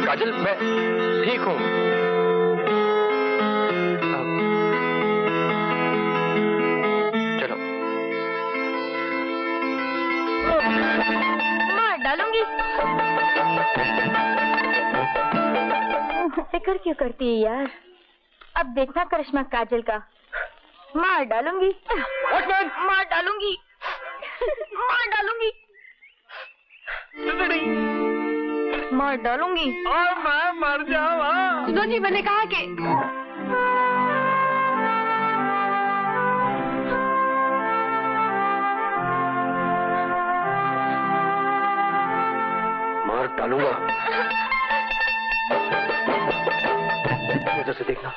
काजल, मैं ठीक हूँ। चलो। मार डालूंगी। फिक्र क्यों करती है यार? अब देखना करिश्मा काजल का। मार डालूंगी। मार डालूंगी। मार डालूंगी। मार डालूंगी। और मैं मर जाऊँ। जी मैंने कहा कि मार डालूंगा। नजर से देखना।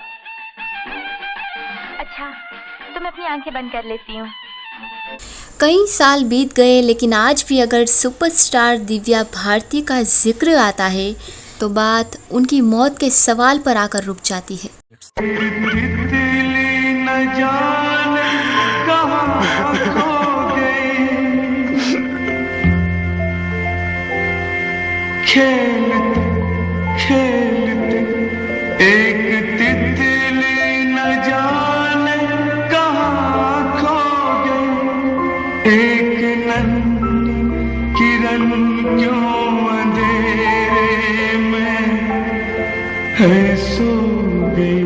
अच्छा, तो मैं अपनी आंखें बंद कर लेती हूँ। कई साल बीत गए, लेकिन आज भी अगर सुपरस्टार दिव्या भारती का जिक्र आता है तो बात उनकी मौत के सवाल पर आकर रुक जाती है। खेलते खेलते एक तितली न जाने कहाँ खो गई, एक नन्ही किरण क्यों अंधेरे में है सो गई।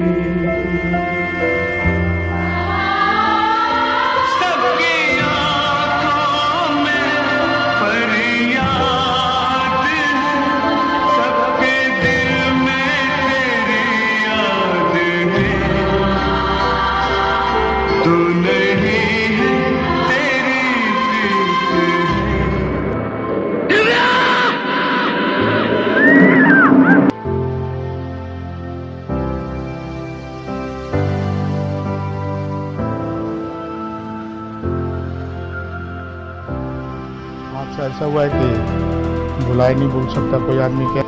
ऐसा हुआ है कि बुलाए नहीं बोल सकता कोई आदमी क्या।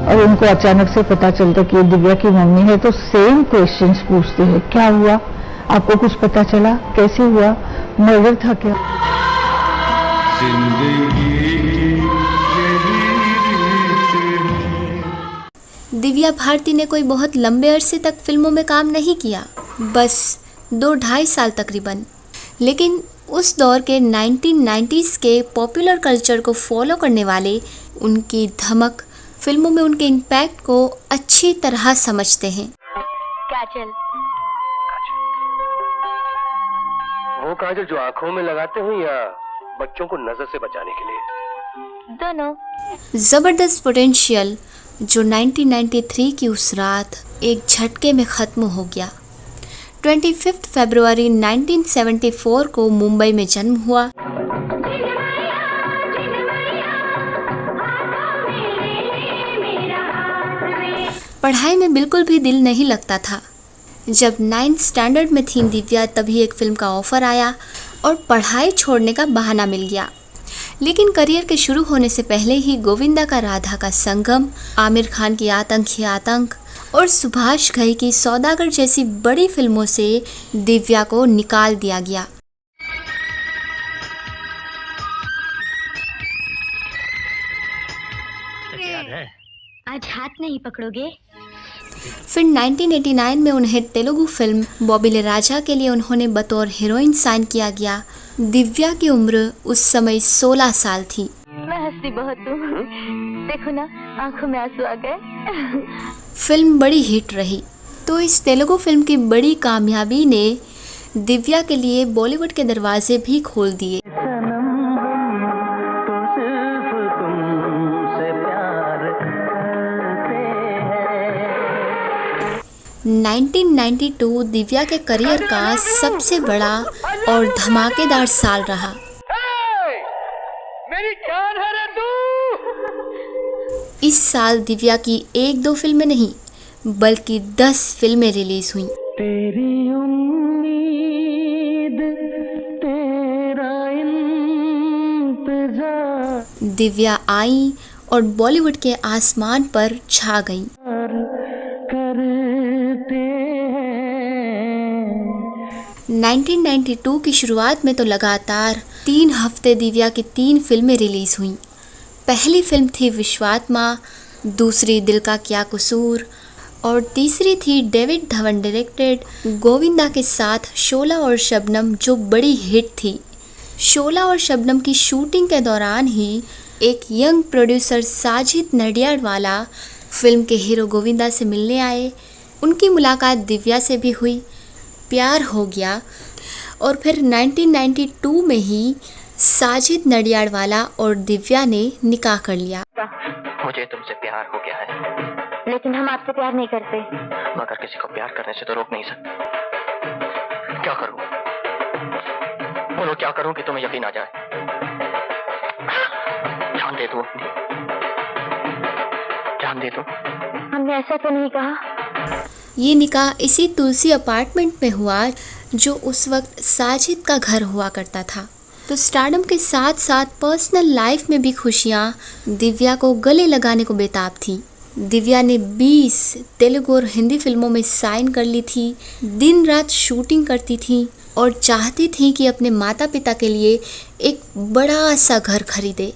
और उनको अचानक से पता चलता कि ये दिव्या की मम्मी है तो सेम क्वेश्चंस पूछते हैं, क्या हुआ, आपको कुछ पता चला, कैसे हुआ, मर्डर था क्या? दिव्या भारती ने कोई बहुत लंबे अरसे तक फिल्मों में काम नहीं किया, बस 2-2.5 साल तकरीबन। लेकिन उस दौर के 1990s के पॉपुलर कल्चर को फॉलो करने वाले उनकी धमक फिल्मों में उनके इम्पैक्ट को अच्छी तरह समझते हैं। काजल, वो काजल जो आंखों में लगाते हो या बच्चों को नजर से बचाने के लिए? दोनों। जबरदस्त पोटेंशियल जो 1993 की उस रात एक झटके में खत्म हो गया। 25 फरवरी 1974 को मुंबई में जन्म हुआ। पढ़ाई में बिल्कुल भी दिल नहीं लगता था। जब 9th स्टैंडर्ड में थी दिव्या, तभी एक फिल्म का ऑफर आया और पढ़ाई छोड़ने का बहाना मिल गया। लेकिन करियर के शुरू होने से पहले ही गोविंदा का राधा का संगम, आमिर खान की आतंक ही आतंक और सुभाष घई की सौदागर जैसी बड़ी फिल्मों से दिव्या को निकाल दिया गया। आज हाथ नहीं पकड़ोगे? फिर 1989 में उन्हें तेलुगु फिल्म बॉबीले राजा के लिए उन्होंने बतौर हीरोइन साइन किया गया। दिव्या की उम्र उस समय 16 साल थी। मैं हंसती बहुत हूँ, देखो ना आंखों में आंसू आ गए। फिल्म बड़ी हिट रही, तो इस तेलुगु फिल्म की बड़ी कामयाबी ने दिव्या के लिए बॉलीवुड के दरवाजे भी खोल दिए। 1992 दिव्या के करियर का सबसे बड़ा और धमाकेदार साल रहा। मेरी जान है रे तू। इस साल दिव्या की 1-2 फिल्में नहीं बल्कि 10 फिल्में रिलीज हुई। तेरी उम्मीद तेरा इंतजार। दिव्या आई और बॉलीवुड के आसमान पर छा गई। 1992 की शुरुआत में तो लगातार 3 हफ्ते दिव्या की 3 फिल्में रिलीज़ हुईं। पहली फिल्म थी विश्वात्मा, दूसरी दिल का क्या कसूर और तीसरी थी डेविड धवन डायरेक्टेड गोविंदा के साथ शोला और शबनम, जो बड़ी हिट थी। शोला और शबनम की शूटिंग के दौरान ही एक young producer Sajid Nadiadwala film के हीरो गोविंदा से मिलने आए। उनकी मुलाकात दिव्या से भी हुई, प्यार हो गया और फिर 1992 में ही साजिद नडियाडवाला और दिव्या ने निकाह कर लिया। मुझे तुमसे प्यार हो गया है, लेकिन हम आपसे प्यार नहीं करते। मगर किसी को प्यार करने से तो रोक नहीं सकते। क्या करूं? बोलो क्या करूं कि तुम्हें यकीन आ जाए? जान दे दो अपनी, जान दे दो। हमने ऐसा तो नहीं कहा। ये निकाह इसी तुलसी अपार्टमेंट में हुआ जो उस वक्त साजिद का घर हुआ करता था। तो स्टारडम के साथ साथ पर्सनल लाइफ में भी खुशियाँ दिव्या को गले लगाने को बेताब थी। दिव्या ने 20 तेलुगु और हिंदी फिल्मों में साइन कर ली थी, दिन रात शूटिंग करती थी और चाहती थी कि अपने माता पिता के लिए एक बड़ा सा घर खरीदे।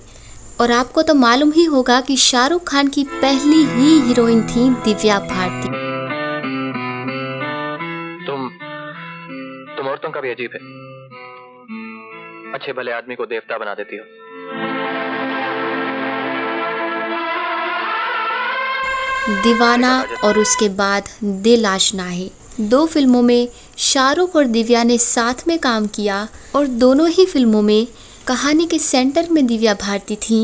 और आपको तो मालूम ही होगा कि शाहरुख खान की पहली ही हीरोइन थी दिव्या भारती। तुम औरतों का भी अजीब है, अच्छे भले आदमी को देवता बना देती हो। दीवाना और उसके बाद दिल आशना है, 2 फिल्मों में शाहरुख और दिव्या ने साथ में काम किया और दोनों ही फिल्मों में कहानी के सेंटर में दिव्या भारती थी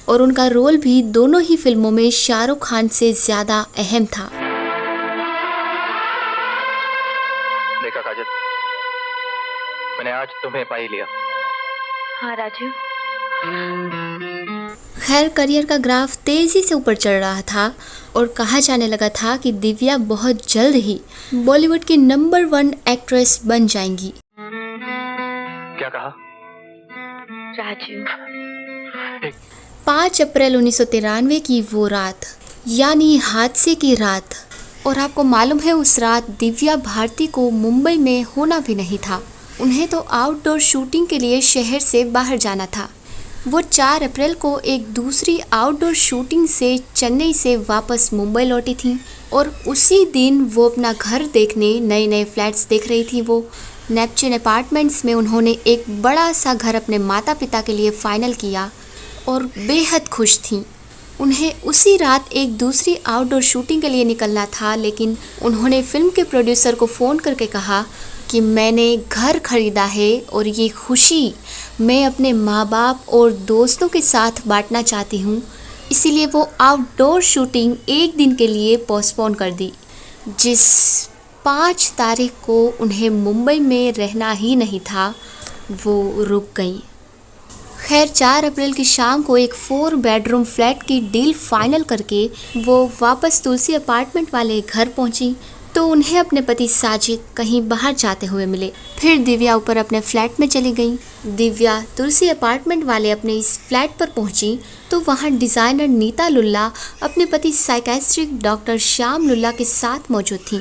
और उनका रोल भी दोनों ही फिल्मों में शाहरुख खान से ज़्यादा अहम था। देखा काजल, मैंने आज तुम्हें पा ही लिया। हाँ राजू। खैर करियर का ग्राफ तेज़ी से ऊपर चढ़ रहा था और कहा जाने लगा था कि दिव्या बहुत जल्द ही बॉलीवुड की नंबर 1 एक्ट्रेस बन जाएंगी। क्या कहा? राजू। 5 अप्रैल 1993 की वो रात, यानी हादसे की रात। और आपको मालूम है उस रात दिव्या भारती को मुंबई में होना भी नहीं था। उन्हें तो आउटडोर शूटिंग के लिए शहर से बाहर जाना था। वो 4 अप्रैल को एक दूसरी आउटडोर शूटिंग से चेन्नई से वापस मुंबई लौटी थी और उसी दिन वो अपना घर देखने नए नए फ्लैट्स देख रही थी। वो नेपच्यून अपार्टमेंट्स में उन्होंने एक बड़ा सा घर अपने माता पिता के लिए फाइनल किया और बेहद खुश थीं। उन्हें उसी रात एक दूसरी आउटडोर शूटिंग के लिए निकलना था, लेकिन उन्होंने फिल्म के प्रोड्यूसर को फ़ोन करके कहा कि मैंने घर खरीदा है और ये खुशी मैं अपने माँ बाप और दोस्तों के साथ बांटना चाहती हूँ, इसीलिए वो आउटडोर शूटिंग एक दिन के लिए पोस्टपोन कर दी। जिस 5 तारीख को उन्हें मुंबई में रहना ही नहीं था, वो रुक गई। खैर 4 अप्रैल की शाम को एक 4 बेडरूम फ्लैट की डील फाइनल करके वो वापस तुलसी अपार्टमेंट वाले घर पहुंची तो उन्हें अपने पति साजिद कहीं बाहर जाते हुए मिले। फिर दिव्या ऊपर अपने फ्लैट में चली गई। दिव्या तुलसी अपार्टमेंट वाले अपने इस फ्लैट पर पहुंची तो वहां डिज़ाइनर नीता लुल्ला अपने पति साइकेट्रिक डॉक्टर श्याम लुल्ला के साथ मौजूद थी।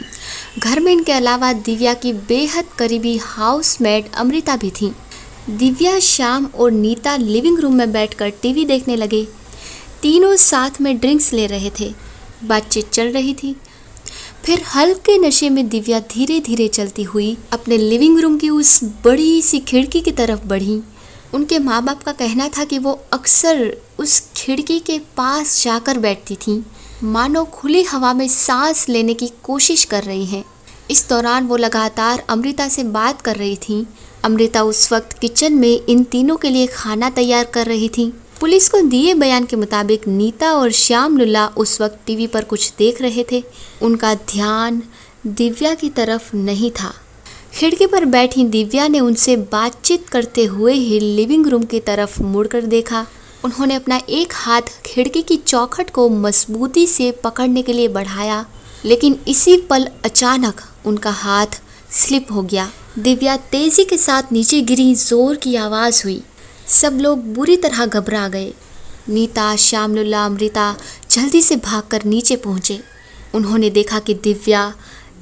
घर में इनके अलावा दिव्या की बेहद करीबी हाउसमेट अमृता भी थी। दिव्या, श्याम और नीता लिविंग रूम में बैठकर टीवी देखने लगे। तीनों साथ में ड्रिंक्स ले रहे थे, बातचीत चल रही थी। फिर हल्के नशे में दिव्या धीरे धीरे चलती हुई अपने लिविंग रूम की उस बड़ी सी खिड़की की तरफ बढ़ी। उनके माँ बाप का कहना था कि वो अक्सर उस खिड़की के पास जाकर बैठती थीं, मानो खुली हवा में सांस लेने की कोशिश कर रही हैं। इस दौरान वो लगातार अमृता से बात कर रही थीं। अमृता उस वक्त किचन में इन तीनों के लिए खाना तैयार कर रही थी। पुलिस को दिए बयान के मुताबिक नीता और श्याम लुल्ला उस वक्त टीवी पर कुछ देख रहे थे। उनका ध्यान दिव्या की तरफ नहीं था। खिड़की पर बैठी दिव्या ने उनसे बातचीत करते हुए ही लिविंग रूम की तरफ मुड़कर देखा। उन्होंने अपना एक हाथ खिड़की की चौखट को मजबूती से पकड़ने के लिए बढ़ाया, लेकिन इसी पल अचानक उनका हाथ स्लिप हो गया। दिव्या तेजी के साथ नीचे गिरी, जोर की आवाज़ हुई। सब लोग बुरी तरह घबरा गए। नीता, श्याम लुल्ला, अमृता जल्दी से भागकर नीचे पहुंचे। उन्होंने देखा कि दिव्या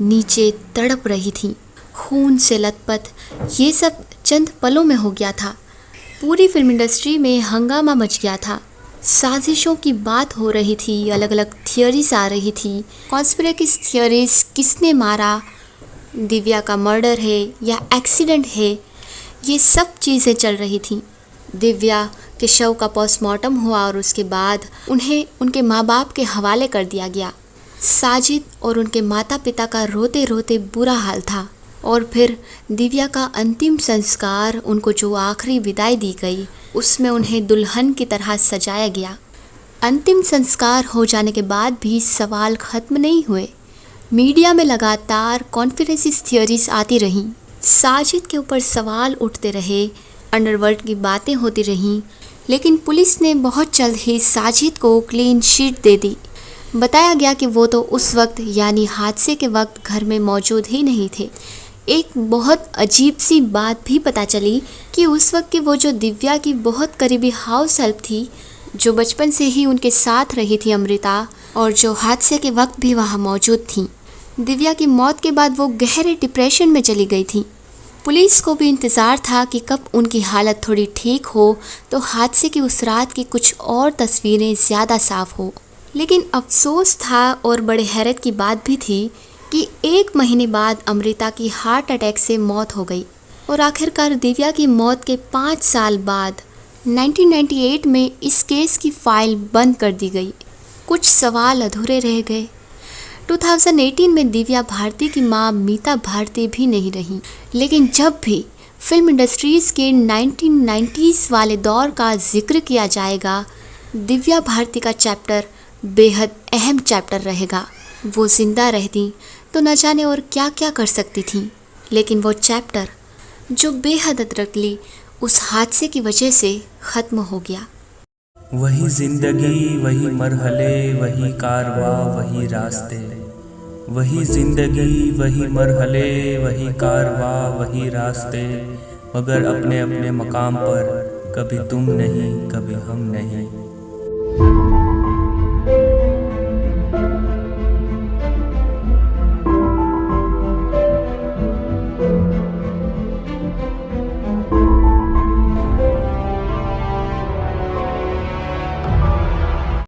नीचे तड़प रही थी। खून से लथपथ, ये सब चंद पलों में हो गया था। पूरी फिल्म इंडस्ट्री में हंगामा मच गया था। साजिशों की बात हो रही थी, अलग अलग थियरीज आ रही थी। कॉन्स्पिरेसी थियरीज, किसने मारा, दिव्या का मर्डर है या एक्सीडेंट है, ये सब चीज़ें चल रही थी। दिव्या के शव का पोस्टमार्टम हुआ और उसके बाद उन्हें उनके माँ बाप के हवाले कर दिया गया। साजिद और उनके माता पिता का रोते रोते बुरा हाल था। और फिर दिव्या का अंतिम संस्कार, उनको जो आखिरी विदाई दी गई, उसमें उन्हें दुल्हन की तरह सजाया गया। अंतिम संस्कार हो जाने के बाद भी सवाल ख़त्म नहीं हुए। मीडिया में लगातार कॉन्स्पिरेसी थियरीज आती रहीं। साजिद के ऊपर सवाल उठते रहे, अंडरवर्ल्ड की बातें होती रहीं, लेकिन पुलिस ने बहुत जल्द ही साजिद को क्लीन शीट दे दी। बताया गया कि वो तो उस वक्त यानी हादसे के वक्त घर में मौजूद ही नहीं थे। एक बहुत अजीब सी बात भी पता चली कि उस वक्त की वो जो दिव्या की बहुत करीबी हाउस हेल्प थी, जो बचपन से ही उनके साथ रही थी अमृता, और जो हादसे के वक्त भी वहाँ मौजूद थी। दिव्या की मौत के बाद वो गहरे डिप्रेशन में चली गई थी। पुलिस को भी इंतज़ार था कि कब उनकी हालत थोड़ी ठीक हो तो हादसे की उस रात की कुछ और तस्वीरें ज़्यादा साफ हो। लेकिन अफसोस था और बड़े हैरत की बात भी थी कि 1 महीने बाद अमृता की हार्ट अटैक से मौत हो गई। और आखिरकार दिव्या की मौत के 5 साल बाद 1998 में इस केस की फाइल बंद कर दी गई। कुछ सवाल अधूरे रह गए। 2018 में दिव्या भारती की मां मीता भारती भी नहीं रहीं। लेकिन जब भी फिल्म इंडस्ट्रीज़ के 1990s वाले दौर का जिक्र किया जाएगा, दिव्या भारती का चैप्टर बेहद अहम चैप्टर रहेगा। वो जिंदा रहती तो न जाने और क्या क्या कर सकती थी, लेकिन वो चैप्टर जो बेहद अदरकली उस हादसे की वजह से ख़त्म हो गया। वही जिंदगी, वही मरहले, वही कारवां, वही रास्ते। वही जिंदगी, वही मरहले, वही कारवां, वही रास्ते, मगर अपने अपने मकाम पर, कभी तुम नहीं, कभी हम नहीं।